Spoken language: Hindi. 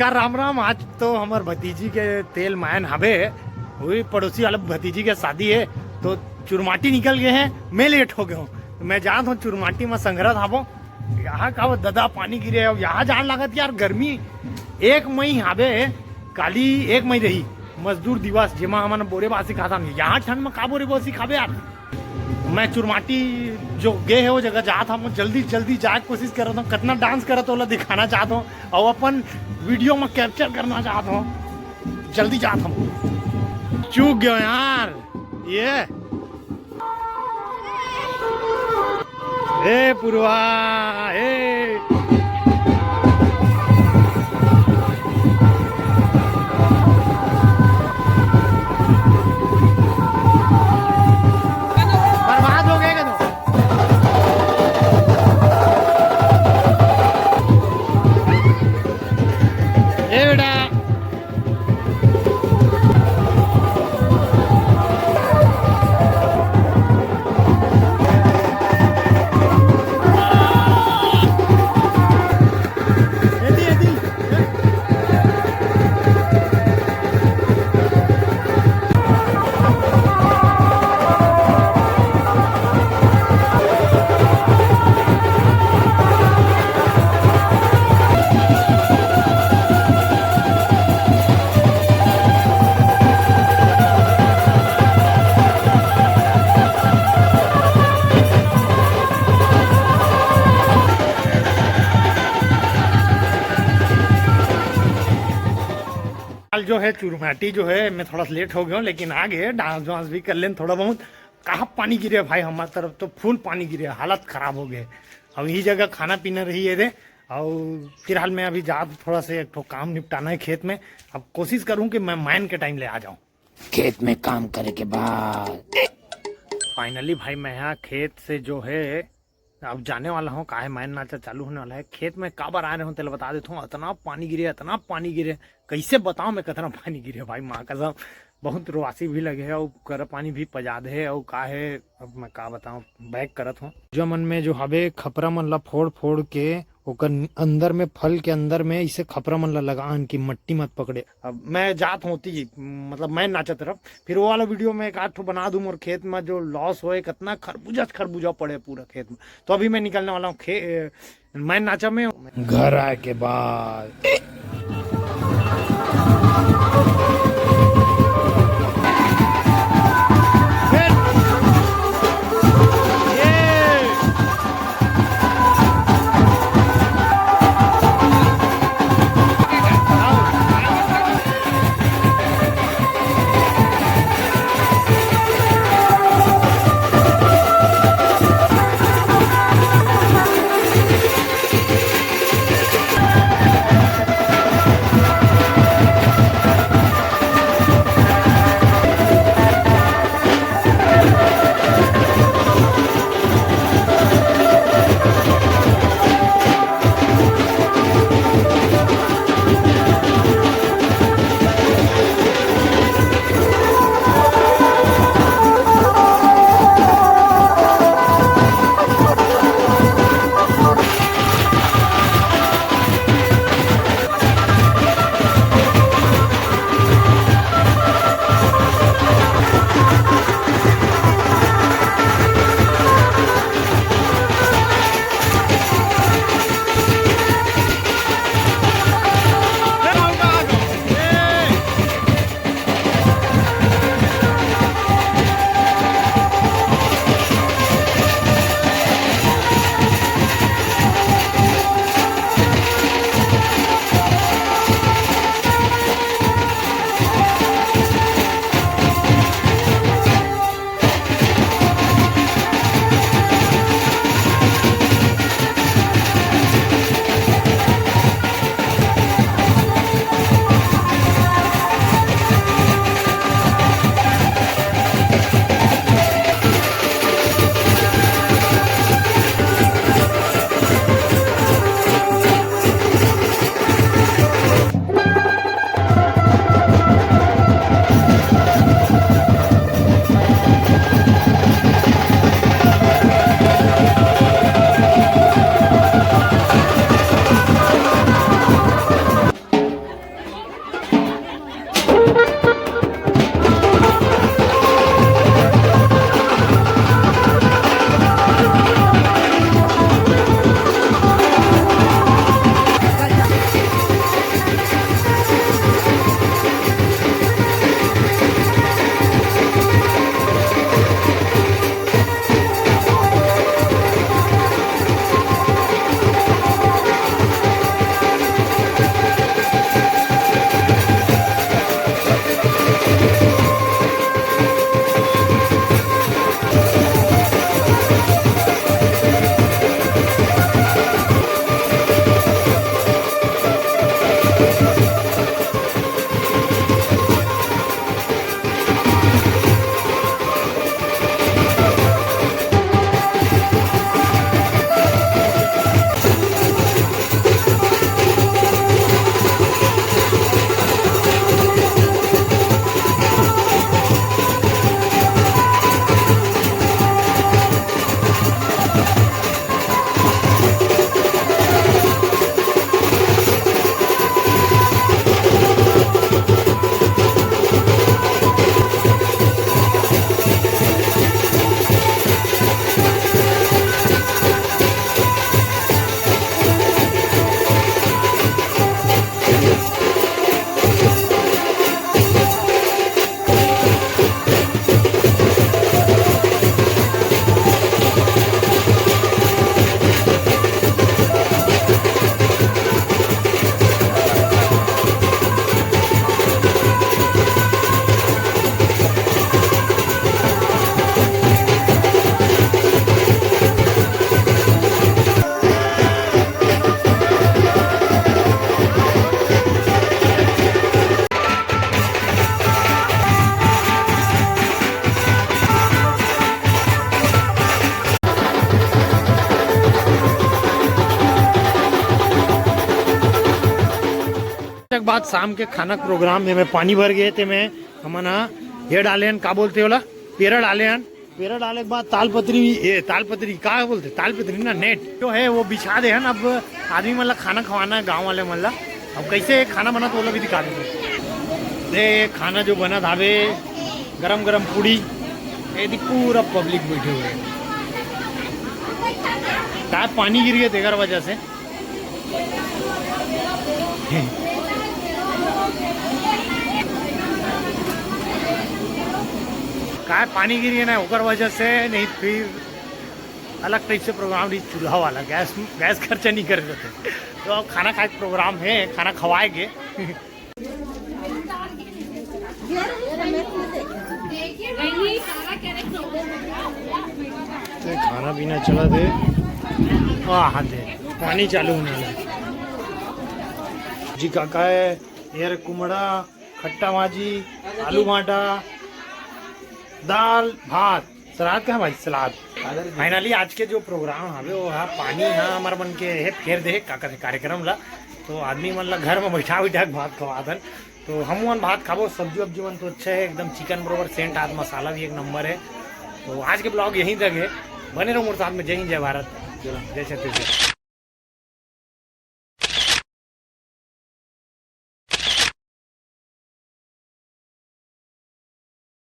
नमस्कार राम राम। आज तो हमार भतीजी के तेल मायन हबे वही पड़ोसी वाले भतीजी के शादी है तो चुरमाटी निकल गए हैं। मैं लेट हो गया हूँ तो मैं जात हूँ चुरमाटी में संग्रह थाबो। यहाँ का वो ददा पानी गिरे यहाँ जान लागत यार गर्मी 1 मई हबे काली 1 मई रही मजदूर दिवस जेमा हमन बोरे बासी खाता यहाँ ठंड में का बोरे बासी खाबे यार। मैं चुरमाटी जो गए है वो जगह जाता हूँ जल्दी जल्दी जाए कोशिश कर रहा हूँ कितना डांस करत हो दिखाना चाहता हूँ और अपन वीडियो में कैप्चर करना चाहता हूँ। जल्दी जाता हूँ चूक गया यार ये ए पुरवा ए बर्बाद हो गए तो ए बेटा जो है चुरमाटी जो है मैं थोड़ा सा लेट हो गया हूँ लेकिन आ गए डांस वांस भी कर लें थोड़ा बहुत। कहाँ पानी गिरे भाई हमारी तरफ तो फुल पानी गिरे हालत खराब हो गए। अब यही जगह खाना पीना रही है रे और फिलहाल मैं अभी जा थोड़ा से एक तो काम निपटाना है खेत में। अब कोशिश करूँ कि मैं माइन के टाइम ले आ जाऊँ खेत में काम करे के बाद। फाइनली भाई मैं यहाँ खेत से जो है अब जाने वाला हूँ काहे माइन नाचा चालू होने वाला है। खेत में काबर आ रहे हूँ तेल बता देता हूँ। इतना पानी गिरे कैसे बताऊँ मैं कितना पानी गिरे भाई माँ कसम बहुत रोआसी भी लगे है और कर पानी भी पजाद है और का है अब मैं का बताऊँ बैक करत हूँ। जो मन में जो हवे खपरा मन ला फोड़ फोड़ के ओकर अंदर में फल के अंदर में इसे खपरा मन ला लगान की मट्टी मत पकड़े। अब मैं जात होती मतलब मैं नाचा तरफ फिर वो वाला वीडियो में एक आध ठो बना दूं और खेत में जो लॉस होए कितना खरबूजा पड़े पूरा खेत में। तो अभी मैं निकलने वाला हूँ मैं नाचा में घर आए के बाद के बाद शाम के खाना प्रोग्राम में पानी भर गए थे मैं हमन ये डाले हन का बोलते होला पेड़ा डाले हन। पेड़ा डाले के बाद तालपत्री का बोलते तालपत्री ना नेट जो है वो बिछा दे हन। अब आदमी मतलब खाना खवाना है गाँव वाले मतलब अब कैसे खाना बना तो वो भी दिखा दे। खाना जो बना धाबे गरम गरम पूड़ी ये पूरा पब्लिक बैठे हुए हैं। क्या पानी गिर गए तेगर वजह से क्या पानी गिर गया ना ओकर वजह से नहीं फिर अलग टाइप से प्रोग्राम रही चूल्हा वाला गैस खर्चा नहीं कर रहे थे। तो अब खाना खाए प्रोग्राम है खाना खवाएंगे। खाना पीना चला दे हाँ दे पानी चालू होने लगा जी काका है यार कुमड़ा खट्टा भाजी आलू भाटा दाल भात सलाद का भाई सलाद। फाइनली आज के जो प्रोग्राम हवे वो है पानी हाँ हमारे मन के है फेर दे काका कार्यक्रम ला। तो आदमी मतलब घर में बैठा भात खवा दन तो हम मन भात खाबो सब्जी वब्जी मन तो अच्छा है एकदम चिकन बरोबर सेंट आद मसाला भी एक नंबर है। तो आज के ब्लॉग यहीं तक है बने रहो मोर साथ में। जय हिंद जय भारत जय छत्तीसगढ़।